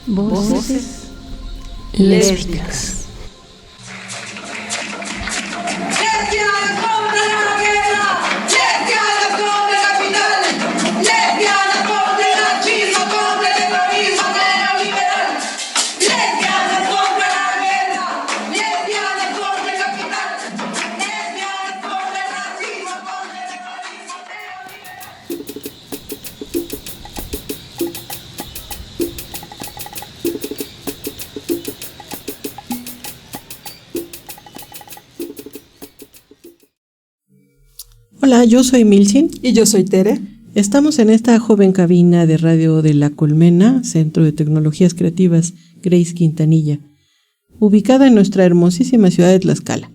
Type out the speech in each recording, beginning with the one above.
Voces lésbicas. Hola, yo soy Milsin. Y yo soy Tere. Estamos en esta joven cabina de radio de La Colmena, Centro de Tecnologías Creativas Grace Quintanilla, ubicada en nuestra hermosísima ciudad de Tlaxcala,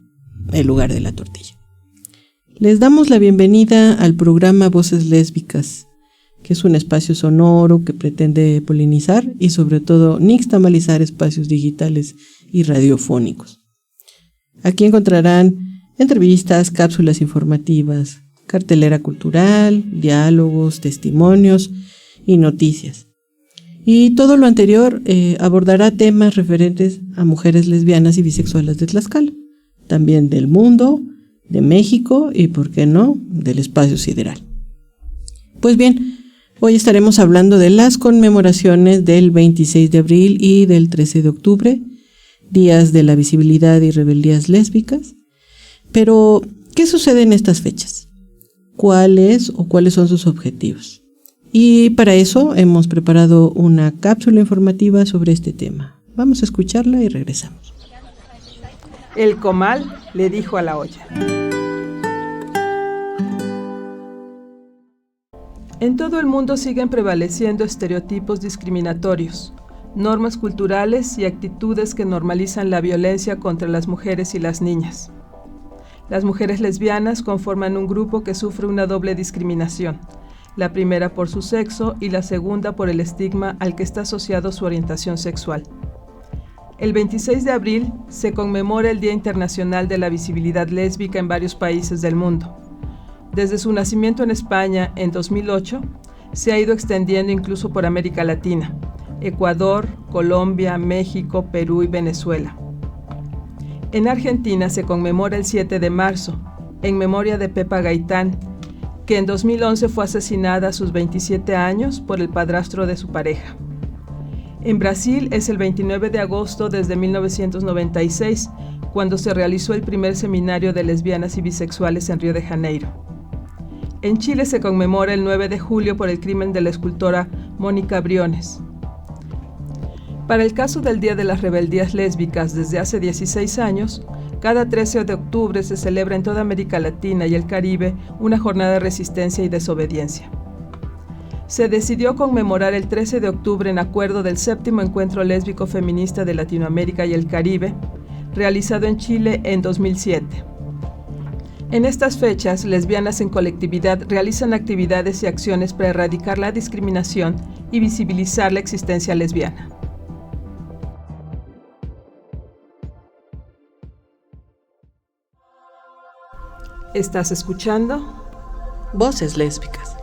el lugar de la tortilla. Les damos la bienvenida al programa Voces Lésbicas, que es un espacio sonoro que pretende polinizar y sobre todo nixtamalizar espacios digitales y radiofónicos. Aquí encontrarán entrevistas, cápsulas informativas, cartelera cultural, diálogos, testimonios y noticias. Y todo lo anterior abordará temas referentes a mujeres lesbianas y bisexuales de Tlaxcala, también del mundo, de México y, por qué no, del espacio sideral. Pues bien, hoy estaremos hablando de las conmemoraciones del 26 de abril y del 13 de octubre, días de la visibilidad y rebeldías lésbicas. Pero, ¿qué sucede en estas fechas? ¿Cuáles son sus objetivos? Y para eso hemos preparado una cápsula informativa sobre este tema. Vamos a escucharla y regresamos. El comal le dijo a la olla. En todo el mundo siguen prevaleciendo estereotipos discriminatorios, normas culturales y actitudes que normalizan la violencia contra las mujeres y las niñas. Las mujeres lesbianas conforman un grupo que sufre una doble discriminación, la primera por su sexo y la segunda por el estigma al que está asociado su orientación sexual. El 26 de abril se conmemora el Día Internacional de la Visibilidad Lésbica en varios países del mundo. Desde su nacimiento en España en 2008, se ha ido extendiendo incluso por América Latina, Ecuador, Colombia, México, Perú y Venezuela. En Argentina se conmemora el 7 de marzo, en memoria de Pepa Gaitán, que en 2011 fue asesinada a sus 27 años por el padrastro de su pareja. En Brasil es el 29 de agosto desde 1996, cuando se realizó el primer seminario de lesbianas y bisexuales en Río de Janeiro. En Chile se conmemora el 9 de julio por el crimen de la escultora Mónica Briones. Para el caso del Día de las Rebeldías Lésbicas desde hace 16 años, cada 13 de octubre se celebra en toda América Latina y el Caribe una jornada de resistencia y desobediencia. Se decidió conmemorar el 13 de octubre en acuerdo del 7º Encuentro Lésbico Feminista de Latinoamérica y el Caribe, realizado en Chile en 2007. En estas fechas, lesbianas en colectividad realizan actividades y acciones para erradicar la discriminación y visibilizar la existencia lesbiana. ¿Estás escuchando? Voces lésbicas.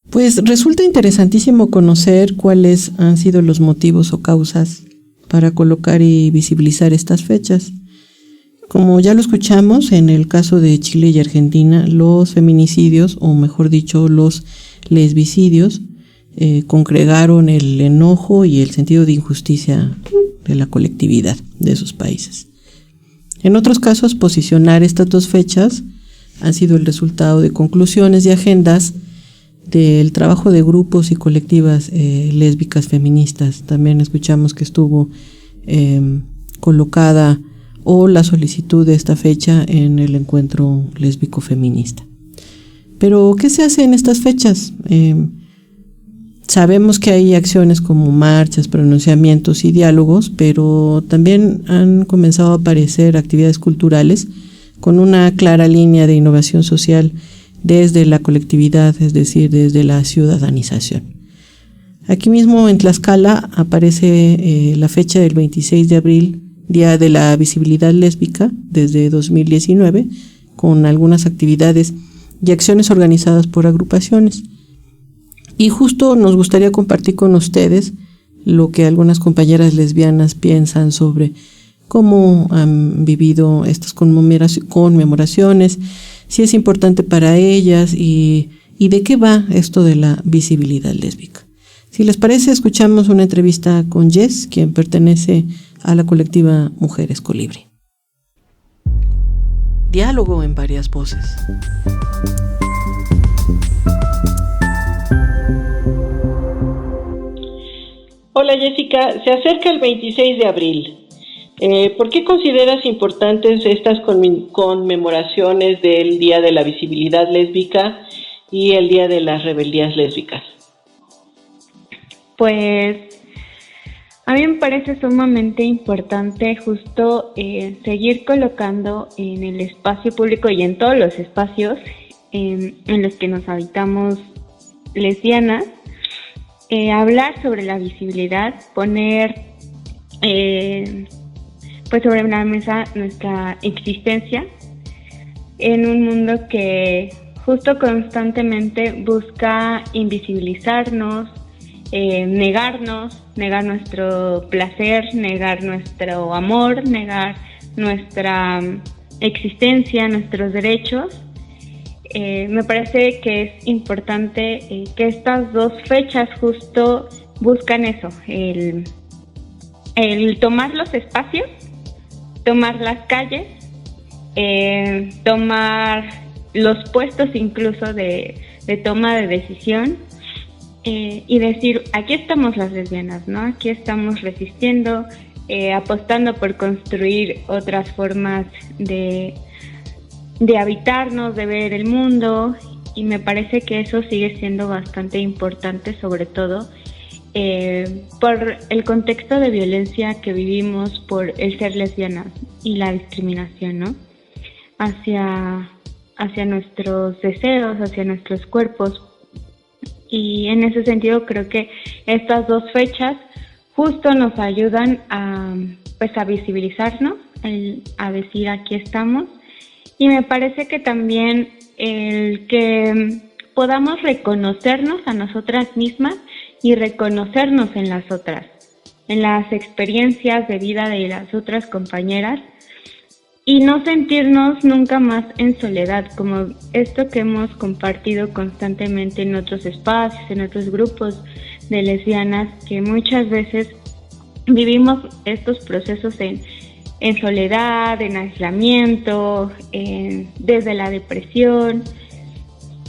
Pues resulta interesantísimo conocer cuáles han sido los motivos o causas para colocar y visibilizar estas fechas. Como ya lo escuchamos, en el caso de Chile y Argentina, los feminicidios, o mejor dicho, los lesbicidios, congregaron el enojo y el sentido de injusticia de la colectividad de esos países. En otros casos, posicionar estas dos fechas han sido el resultado de conclusiones y agendas del trabajo de grupos y colectivas lésbicas feministas. También escuchamos que estuvo colocada o la solicitud de esta fecha en el encuentro lésbico feminista. Pero, ¿qué se hace en estas fechas? Sabemos que hay acciones como marchas, pronunciamientos y diálogos, pero también han comenzado a aparecer actividades culturales con una clara línea de innovación social desde la colectividad, es decir, desde la ciudadanización. Aquí mismo en Tlaxcala aparece la fecha del 26 de abril, Día de la Visibilidad Lésbica, desde 2019, con algunas actividades y acciones organizadas por agrupaciones. Y justo nos gustaría compartir con ustedes lo que algunas compañeras lesbianas piensan sobre cómo han vivido estas conmemoraciones, si es importante para ellas y de qué va esto de la visibilidad lésbica. Si les parece, escuchamos una entrevista con Jess, quien pertenece a la colectiva Mujeres Colibrí. Diálogo en varias voces. Hola Jessica, se acerca el 26 de abril. ¿Por qué consideras importantes estas conmemoraciones del Día de la Visibilidad Lésbica y el Día de las Rebeldías Lésbicas? Pues a mí me parece sumamente importante justo seguir colocando en el espacio público y en todos los espacios en los que nos habitamos lesbianas, hablar sobre la visibilidad, poner pues sobre la mesa nuestra existencia en un mundo que justo constantemente busca invisibilizarnos, negar nuestro placer, negar nuestro amor, negar nuestra existencia, nuestros derechos. Me parece que es importante que estas dos fechas justo buscan eso, el tomar los espacios, tomar las calles, tomar los puestos incluso de toma de decisión, y decir, aquí estamos las lesbianas, ¿no? Aquí estamos resistiendo, apostando por construir otras formas de habitarnos, de ver el mundo, y me parece que eso sigue siendo bastante importante, sobre todo por el contexto de violencia que vivimos por el ser lesbianas y la discriminación, ¿no? Hacia nuestros deseos, hacia nuestros cuerpos. Y en ese sentido creo que estas dos fechas justo nos ayudan a visibilizarnos, a decir aquí estamos. Y me parece que también el que podamos reconocernos a nosotras mismas y reconocernos en las otras, en las experiencias de vida de las otras compañeras, y no sentirnos nunca más en soledad, como esto que hemos compartido constantemente en otros espacios, en otros grupos de lesbianas, que muchas veces vivimos estos procesos en soledad, en aislamiento, desde la depresión,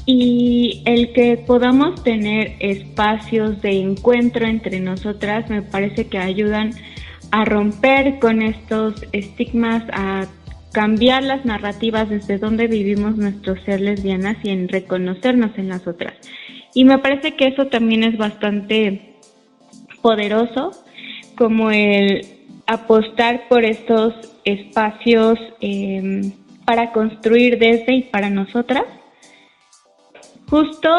y el que podamos tener espacios de encuentro entre nosotras me parece que ayudan a romper con estos estigmas, a cambiar las narrativas desde donde vivimos nuestro ser lesbianas y en reconocernos en las otras. Y me parece que eso también es bastante poderoso, como el apostar por estos espacios para construir desde y para nosotras, justo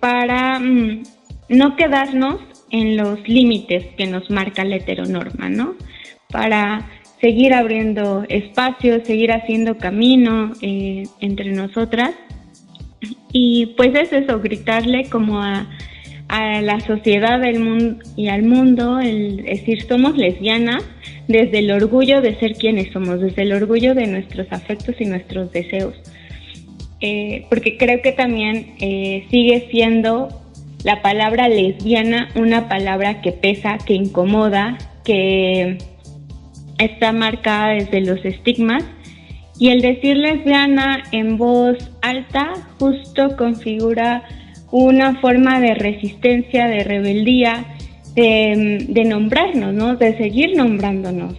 para no quedarnos en los límites que nos marca la heteronorma, ¿no? Para seguir abriendo espacios, seguir haciendo camino entre nosotras. Y pues es eso, gritarle como a la sociedad y al mundo, el decir somos lesbianas desde el orgullo de ser quienes somos, desde el orgullo de nuestros afectos y nuestros deseos. Porque creo que también sigue siendo la palabra lesbiana una palabra que pesa, que incomoda, que está marcada desde los estigmas, y el decir lesbiana en voz alta justo configura una forma de resistencia, de rebeldía, de nombrarnos, ¿no? De seguir nombrándonos.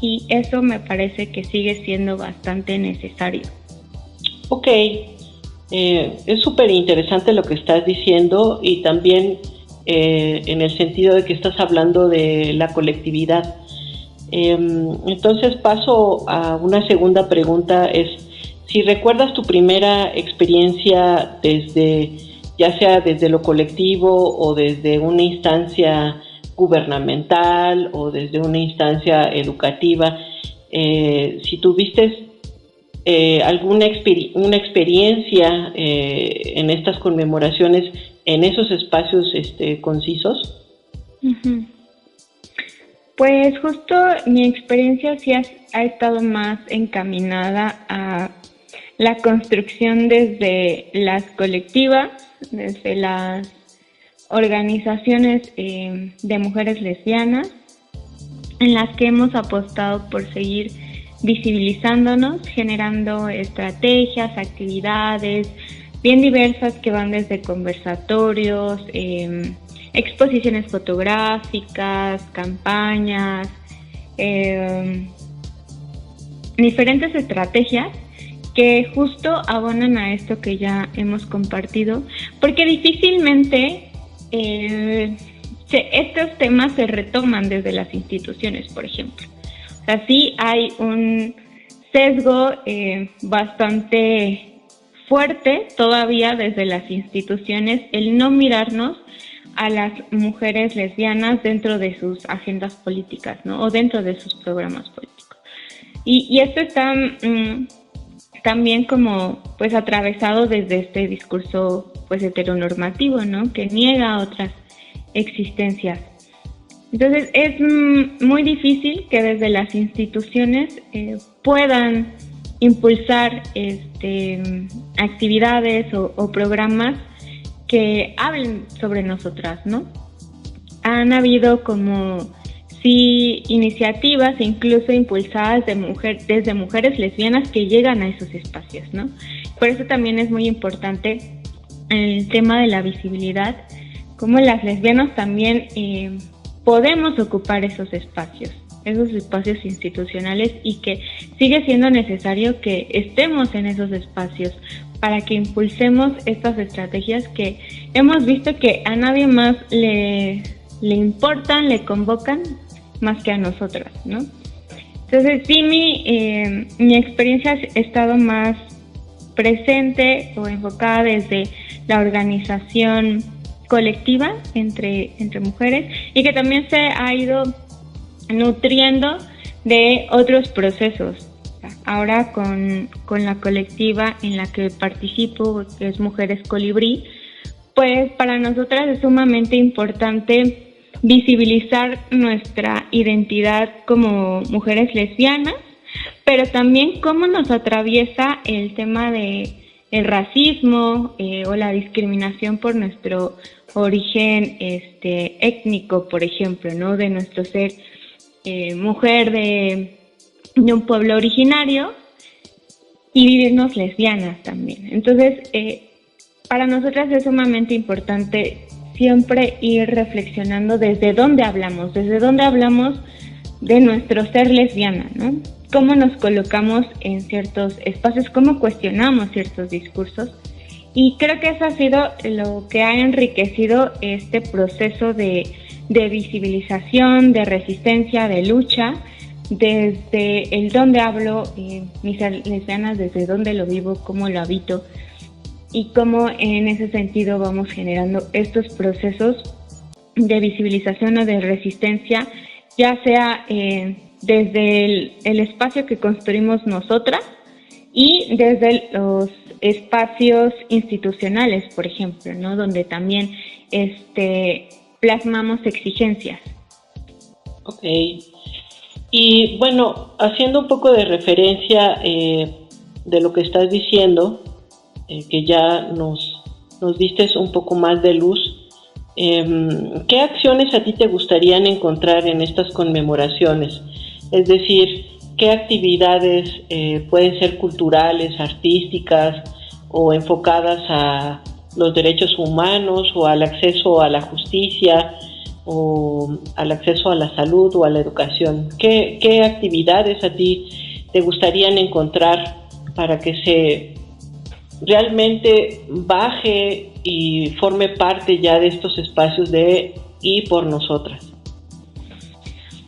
Y eso me parece que sigue siendo bastante necesario. Ok, es súper interesante lo que estás diciendo, y también en el sentido de que estás hablando de la colectividad. Entonces paso a una segunda pregunta, es si recuerdas tu primera experiencia ya sea desde lo colectivo o desde una instancia gubernamental o desde una instancia educativa, si tuviste alguna una experiencia en estas conmemoraciones, en esos espacios concisos? Uh-huh. Pues justo mi experiencia sí ha estado más encaminada a la construcción desde las colectivas, desde las organizaciones de mujeres lesbianas, en las que hemos apostado por seguir visibilizándonos, generando estrategias, actividades bien diversas que van desde conversatorios, exposiciones fotográficas, campañas, diferentes estrategias que justo abonan a esto que ya hemos compartido, porque difícilmente estos temas se retoman desde las instituciones, por ejemplo. O sea, sí hay un sesgo bastante fuerte todavía desde las instituciones, el no mirarnos a las mujeres lesbianas dentro de sus agendas políticas, ¿no? O dentro de sus programas políticos. Y esto está también como pues atravesado desde este discurso pues heteronormativo, ¿no? Que niega otras existencias. Entonces es muy difícil que desde las instituciones puedan impulsar actividades o programas que hablen sobre nosotras, ¿no? Han habido como sí iniciativas incluso impulsadas desde mujeres lesbianas que llegan a esos espacios, ¿no? Por eso también es muy importante el tema de la visibilidad, cómo las lesbianas también podemos ocupar esos espacios institucionales, y que sigue siendo necesario que estemos en esos espacios para que impulsemos estas estrategias que hemos visto que a nadie más le importan, le convocan más que a nosotras, ¿no? Entonces sí, mi experiencia ha estado más presente o enfocada desde la organización colectiva entre mujeres, y que también se ha ido nutriendo de otros procesos. Ahora con la colectiva en la que participo, que es Mujeres Colibrí, pues para nosotras es sumamente importante visibilizar nuestra identidad como mujeres lesbianas, pero también cómo nos atraviesa el tema de el racismo o la discriminación por nuestro origen étnico, por ejemplo, ¿no? De nuestro ser mujer de un pueblo originario y vivirnos lesbianas también. Entonces, para nosotras es sumamente importante siempre ir reflexionando desde dónde hablamos de nuestro ser lesbiana, ¿no? Cómo nos colocamos en ciertos espacios, cómo cuestionamos ciertos discursos. Y creo que eso ha sido lo que ha enriquecido este proceso de visibilización, de resistencia, de lucha, desde el dónde hablo, mis lesbianas, desde dónde lo vivo, cómo lo habito, y cómo en ese sentido vamos generando estos procesos de visibilización o de resistencia, ya sea desde el espacio que construimos nosotras y desde los espacios institucionales, por ejemplo, ¿no? Donde también plasmamos exigencias. Ok. Y bueno, haciendo un poco de referencia de lo que estás diciendo, que ya nos diste un poco más de luz, ¿qué acciones a ti te gustarían encontrar en estas conmemoraciones? Es decir, ¿qué actividades pueden ser culturales, artísticas o enfocadas a los derechos humanos o al acceso a la justicia o al acceso a la salud o a la educación? ¿Qué actividades a ti te gustarían encontrar para que se realmente baje y forme parte ya de estos espacios de y por nosotras?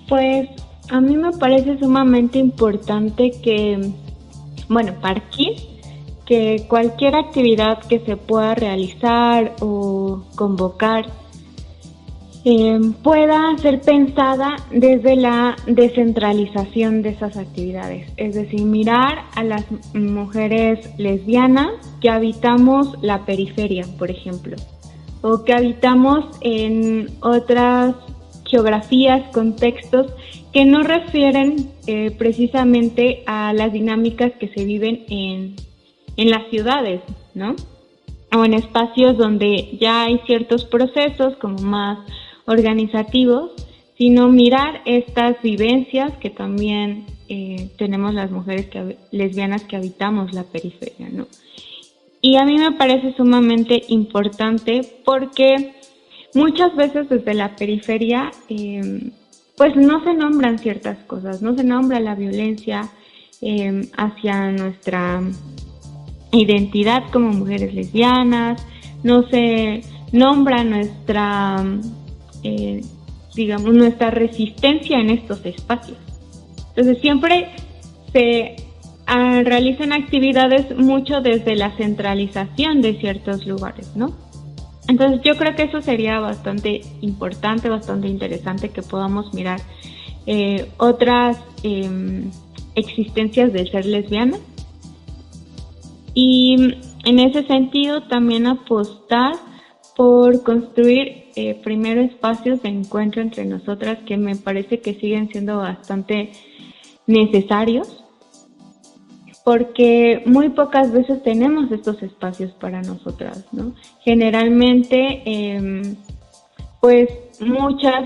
Pues a mí me parece sumamente importante partir, que cualquier actividad que se pueda realizar o convocar pueda ser pensada desde la descentralización de esas actividades, es decir, mirar a las mujeres lesbianas que habitamos la periferia, por ejemplo, o que habitamos en otras geografías, contextos que no refieren precisamente a las dinámicas que se viven en las ciudades, ¿no? O en espacios donde ya hay ciertos procesos como más organizativos, sino mirar estas vivencias que también tenemos las mujeres lesbianas que habitamos la periferia, ¿no? Y a mí me parece sumamente importante porque muchas veces desde la periferia pues no se nombran ciertas cosas, no se nombra la violencia hacia nuestra identidad como mujeres lesbianas, no se nombra nuestra nuestra resistencia en estos espacios. Entonces siempre se realizan actividades mucho desde la centralización de ciertos lugares, ¿no? Entonces yo creo que eso sería bastante importante, bastante interesante que podamos mirar otras existencias del ser lesbiana. Y en ese sentido también apostar por construir primero espacios de encuentro entre nosotras que me parece que siguen siendo bastante necesarios, porque muy pocas veces tenemos estos espacios para nosotras, ¿no? Generalmente, pues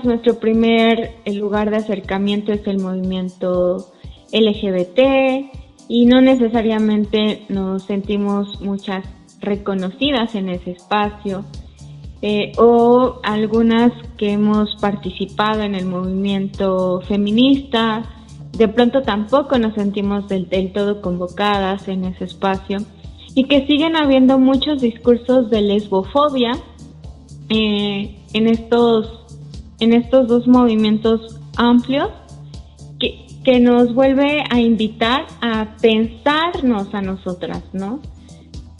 nuestro primer lugar de acercamiento es el movimiento LGBT y no necesariamente nos sentimos muchas reconocidas en ese espacio. O algunas que hemos participado en el movimiento feminista, de pronto tampoco nos sentimos del todo convocadas en ese espacio, y que siguen habiendo muchos discursos de lesbofobia en estos dos movimientos amplios que nos vuelve a invitar a pensarnos a nosotras, ¿no?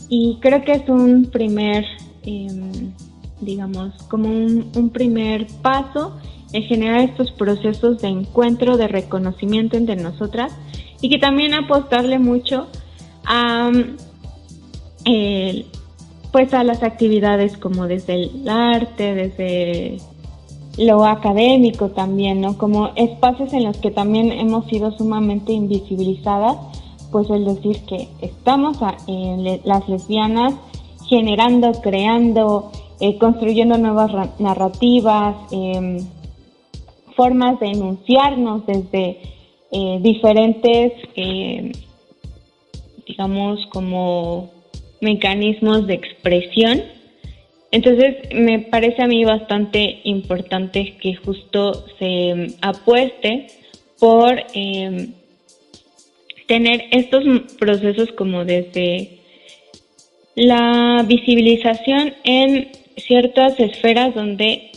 Y creo que es un primer como un primer paso en generar estos procesos de encuentro, de reconocimiento entre nosotras, y que también apostarle mucho a las actividades como desde el arte, desde lo académico también, ¿no? Como espacios en los que también hemos sido sumamente invisibilizadas, pues el decir que estamos las lesbianas generando, creando, construyendo nuevas narrativas, formas de enunciarnos desde diferentes, como mecanismos de expresión. Entonces, me parece a mí bastante importante que justo se apueste por tener estos procesos como desde la visibilización en ciertas esferas donde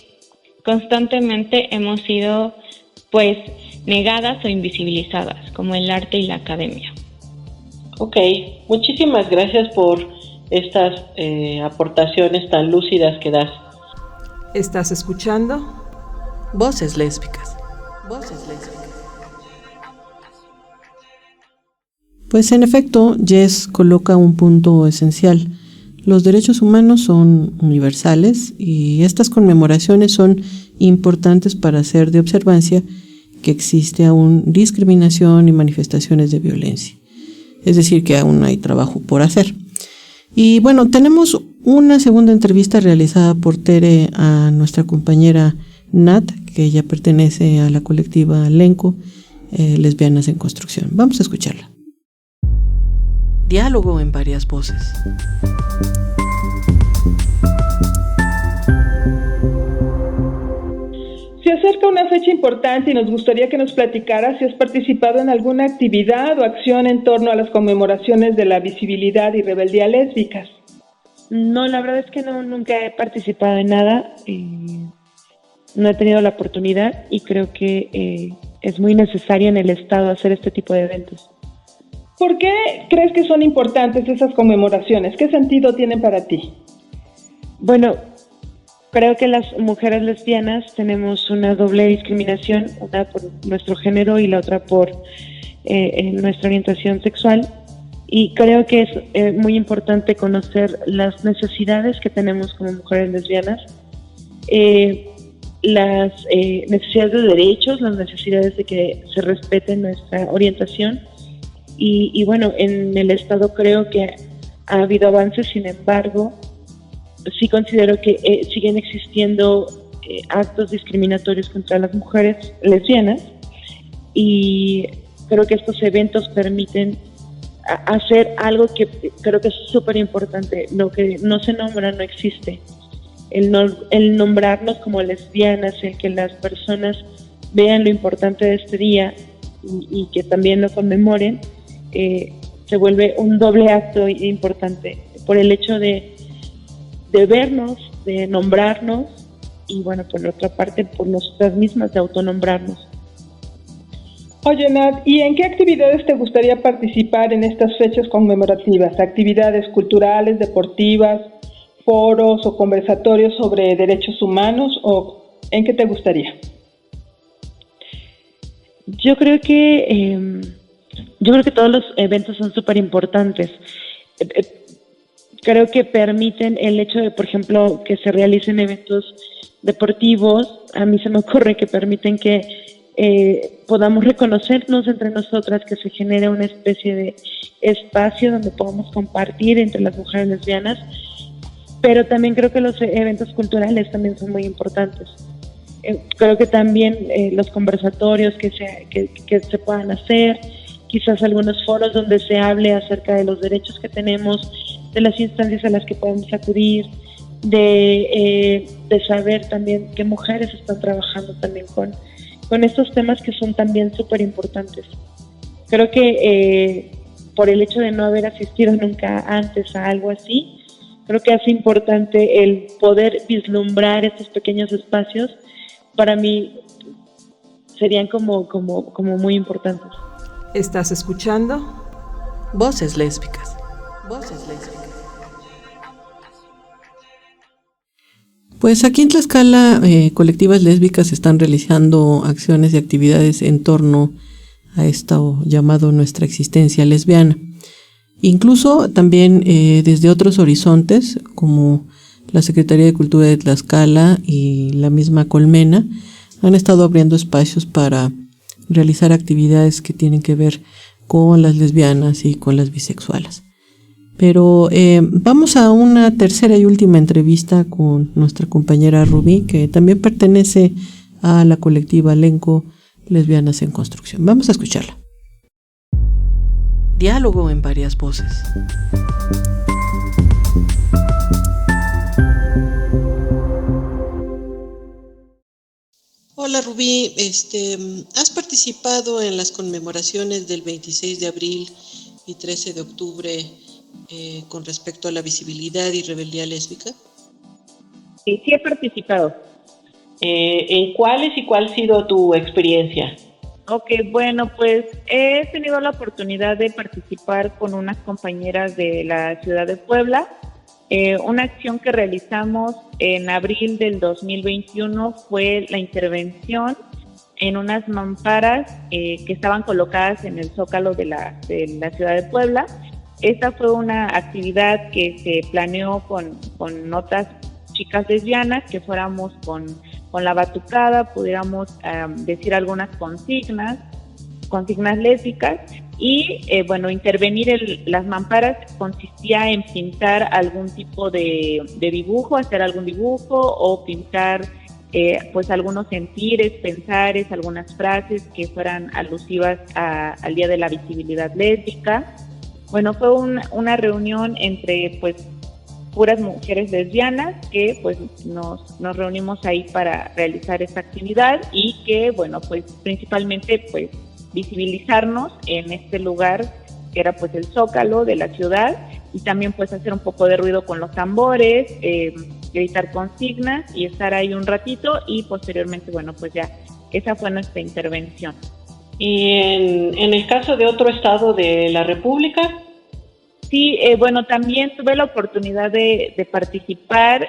constantemente hemos sido pues negadas o invisibilizadas, como el arte y la academia. Ok, muchísimas gracias por estas aportaciones tan lúcidas que das. ¿Estás escuchando? Voces lésbicas. Voces lésbicas. Pues en efecto, Jess coloca un punto esencial. Los derechos humanos son universales y estas conmemoraciones son importantes para hacer de observancia que existe aún discriminación y manifestaciones de violencia. Es decir, que aún hay trabajo por hacer. Y bueno, tenemos una segunda entrevista realizada por Tere a nuestra compañera Nat, que ella pertenece a la colectiva Lenco, Lesbianas en Construcción. Vamos a escucharla. Diálogo en varias voces. Se acerca una fecha importante y nos gustaría que nos platicara si has participado en alguna actividad o acción en torno a las conmemoraciones de la visibilidad y rebeldía lésbicas. No, la verdad es que no, nunca he participado en nada, no he tenido la oportunidad y creo que es muy necesario en el Estado hacer este tipo de eventos. ¿Por qué crees que son importantes esas conmemoraciones? ¿Qué sentido tienen para ti? Bueno, creo que las mujeres lesbianas tenemos una doble discriminación, una por nuestro género y la otra por nuestra orientación sexual. Y creo que es muy importante conocer las necesidades que tenemos como mujeres lesbianas, las necesidades de derechos, las necesidades de que se respete nuestra orientación. Y bueno, en el Estado creo que ha habido avances, sin embargo, sí considero que siguen existiendo actos discriminatorios contra las mujeres lesbianas, y creo que estos eventos permiten hacer algo que creo que es súper importante. Lo que no se nombra no existe. El nombrarnos como lesbianas, el que las personas vean lo importante de este día y que también lo conmemoren, se vuelve un doble acto importante por el hecho de vernos, de nombrarnos, y bueno, por otra parte, por nosotras mismas de autonombrarnos. Oye, Nat, ¿y en qué actividades te gustaría participar en estas fechas conmemorativas? ¿Actividades culturales, deportivas, foros o conversatorios sobre derechos humanos? ¿O en qué te gustaría? Yo creo que todos los eventos son súper importantes. Creo que permiten el hecho de, por ejemplo, que se realicen eventos deportivos. A mí se me ocurre que permiten que podamos reconocernos entre nosotras, que se genere una especie de espacio donde podamos compartir entre las mujeres lesbianas, pero también creo que los eventos culturales también son muy importantes. Creo que también los conversatorios que se puedan hacer, quizás algunos foros donde se hable acerca de los derechos que tenemos, de las instancias a las que podemos acudir, de saber también qué mujeres están trabajando también con estos temas que son también súper importantes. Creo que por el hecho de no haber asistido nunca antes a algo así, creo que hace importante el poder vislumbrar estos pequeños espacios. Para mí serían como muy importantes. ¿Estás escuchando? Voces lésbicas. Voces lésbicas. Pues aquí en Tlaxcala, colectivas lésbicas están realizando acciones y actividades en torno a esto llamado nuestra existencia lesbiana. Incluso también desde otros horizontes, como la Secretaría de Cultura de Tlaxcala y la misma Colmena, han estado abriendo espacios para realizar actividades que tienen que ver con las lesbianas y con las bisexuales. Pero vamos a una tercera y última entrevista con nuestra compañera Rubí, que también pertenece a la colectiva Lenco Lesbianas en Construcción. Vamos a escucharla. Diálogo en varias voces. Hola Rubí, ¿has participado en las conmemoraciones del 26 de abril y 13 de octubre con respecto a la visibilidad y rebeldía lésbica? Sí he participado. ¿En cuáles y cuál ha sido tu experiencia? Ok, bueno, pues he tenido la oportunidad de participar con unas compañeras de la ciudad de Puebla. Una acción que realizamos en abril del 2021 fue la intervención en unas mamparas que estaban colocadas en el zócalo de la ciudad de Puebla. Esta fue una actividad que se planeó con otras chicas lesbianas, que fuéramos con la batucada, pudiéramos decir algunas consignas lésbicas, y intervenir las mamparas consistía en pintar algún tipo de dibujo, hacer algún dibujo o pintar pues algunos sentires, pensares, algunas frases que fueran alusivas al Día de la Visibilidad Lésbica. Bueno, fue una reunión entre pues puras mujeres lesbianas que pues nos reunimos ahí para realizar esta actividad, y que bueno, pues principalmente pues visibilizarnos en este lugar que era pues el Zócalo de la ciudad, y también pues hacer un poco de ruido con los tambores, gritar consignas y estar ahí un ratito, y posteriormente bueno, pues ya esa fue nuestra intervención. ¿Y en el caso de otro estado de la República? Sí, bueno, también tuve la oportunidad de participar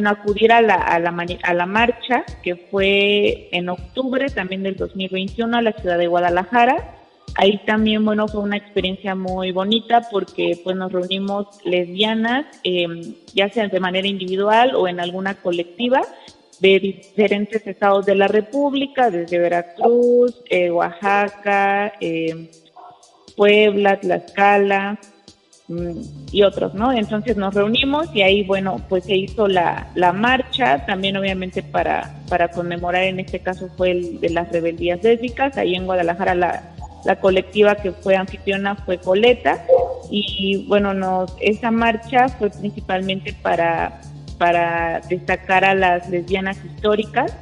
acudir a la marcha, que fue en octubre también del 2021 a la ciudad de Guadalajara. Ahí también, fue una experiencia muy bonita porque pues nos reunimos lesbianas, ya sea de manera individual o en alguna colectiva, de diferentes estados de la República, desde Veracruz, Oaxaca, Puebla, Tlaxcala y otros, ¿no? Entonces nos reunimos y ahí, pues se hizo la marcha, también obviamente para conmemorar, en este caso fue el de las rebeldías lésbicas. Ahí en Guadalajara la colectiva que fue anfitriona fue Coleta, y esa marcha fue principalmente para destacar a las lesbianas históricas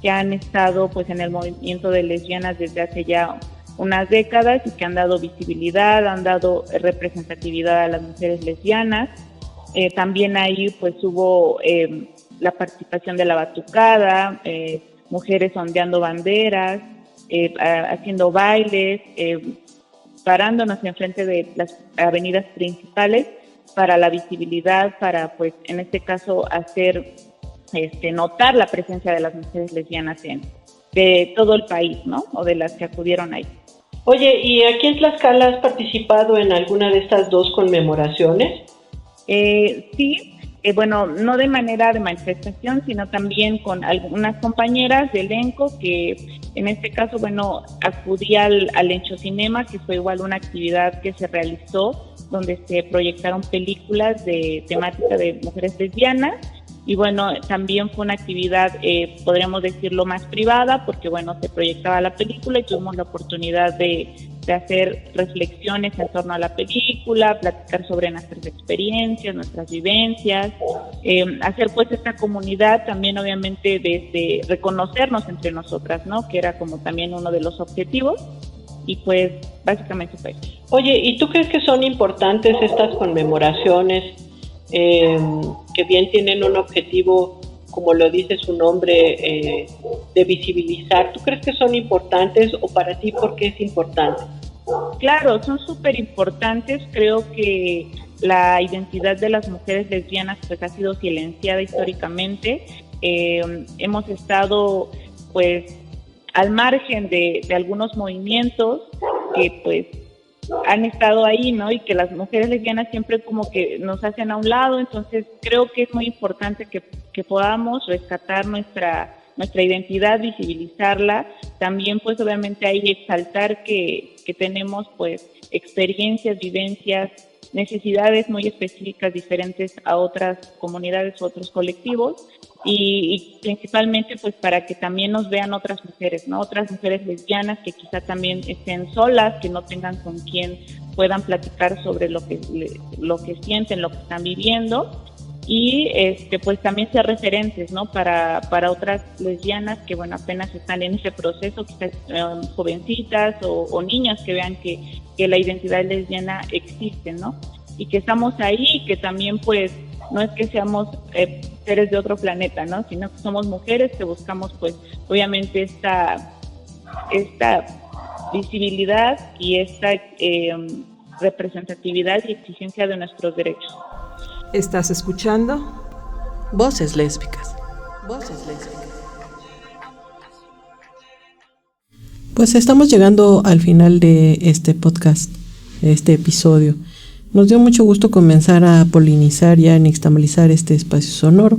que han estado pues en el movimiento de lesbianas desde hace ya unas décadas y que han dado visibilidad, han dado representatividad a las mujeres lesbianas. También ahí pues hubo la participación de la batucada, mujeres ondeando banderas, haciendo bailes, parándonos enfrente de las avenidas principales para la visibilidad, para pues en este caso hacer notar la presencia de las mujeres lesbianas de todo el país, ¿no? O de las que acudieron ahí. Oye, ¿y aquí en Tlaxcala has participado en alguna de estas dos conmemoraciones? Sí. No de manera de manifestación, sino también con algunas compañeras de elenco que en este caso, acudí al Enchocinema, que fue igual una actividad que se realizó donde se proyectaron películas de temática de mujeres lesbianas. Y también fue una actividad, podríamos decirlo, más privada, porque se proyectaba la película y tuvimos la oportunidad de hacer reflexiones en torno a la película, platicar sobre nuestras experiencias, nuestras vivencias, hacer pues esta comunidad también, obviamente, desde reconocernos entre nosotras, ¿no? Que era como también uno de los objetivos, y pues básicamente fue eso. Oye, ¿y tú crees que son importantes estas conmemoraciones? Que bien tienen un objetivo, como lo dice su nombre, de visibilizar. ¿Tú crees que son importantes, o para ti por qué es importante? Claro, son súper importantes. Creo que la identidad de las mujeres lesbianas pues ha sido silenciada históricamente. Hemos estado pues al margen de algunos movimientos que pues han estado ahí, ¿no? Y que las mujeres lesbianas siempre como que nos hacen a un lado. Entonces creo que es muy importante que podamos rescatar nuestra identidad, visibilizarla. También pues obviamente hay que exaltar que tenemos pues experiencias, vivencias, necesidades muy específicas diferentes a otras comunidades u otros colectivos, y principalmente pues para que también nos vean otras mujeres, ¿no? Otras mujeres lesbianas que quizá también estén solas, que no tengan con quien puedan platicar sobre lo que sienten, lo que están viviendo, y pues también ser referentes, ¿no? Para otras lesbianas que apenas están en ese proceso, quizás jovencitas o niñas que vean que la identidad lesbiana existe, ¿no? Y que estamos ahí, y que también pues no es que seamos seres de otro planeta, ¿no? Sino que somos mujeres que buscamos pues obviamente esta visibilidad y esta representatividad y exigencia de nuestros derechos. ¿Estás escuchando? Voces lésbicas. Voces lésbicas. Pues estamos llegando al final de este podcast, de este episodio. Nos dio mucho gusto comenzar a polinizar y a nixtamalizar este espacio sonoro.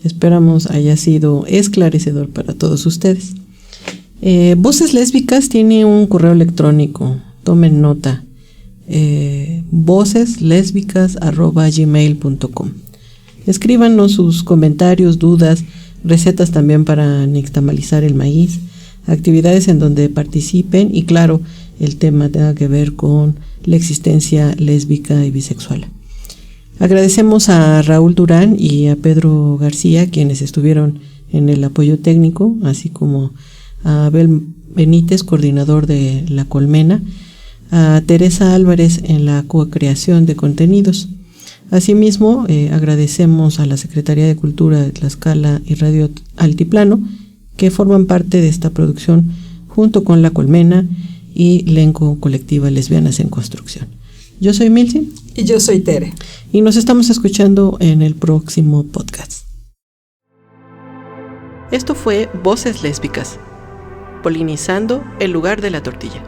Esperamos haya sido esclarecedor para todos ustedes. Voces Lésbicas tiene un correo electrónico, tomen nota, voceslesbicas@gmail.com. Escríbanos sus comentarios, dudas, recetas también para nixtamalizar el maíz, actividades en donde participen, y claro, el tema tenga que ver con la existencia lésbica y bisexual. Agradecemos a Raúl Durán y a Pedro García, quienes estuvieron en el apoyo técnico, así como a Abel Benítez, coordinador de La Colmena, a Teresa Álvarez en la co-creación de contenidos. Asimismo, agradecemos a la Secretaría de Cultura de Tlaxcala y Radio Altiplano, que forman parte de esta producción junto con La Colmena y Lenco Colectiva Lesbianas en Construcción. Yo soy Milsi. Y yo soy Tere. Y nos estamos escuchando en el próximo podcast. Esto fue Voces Lésbicas, polinizando el lugar de la tortilla.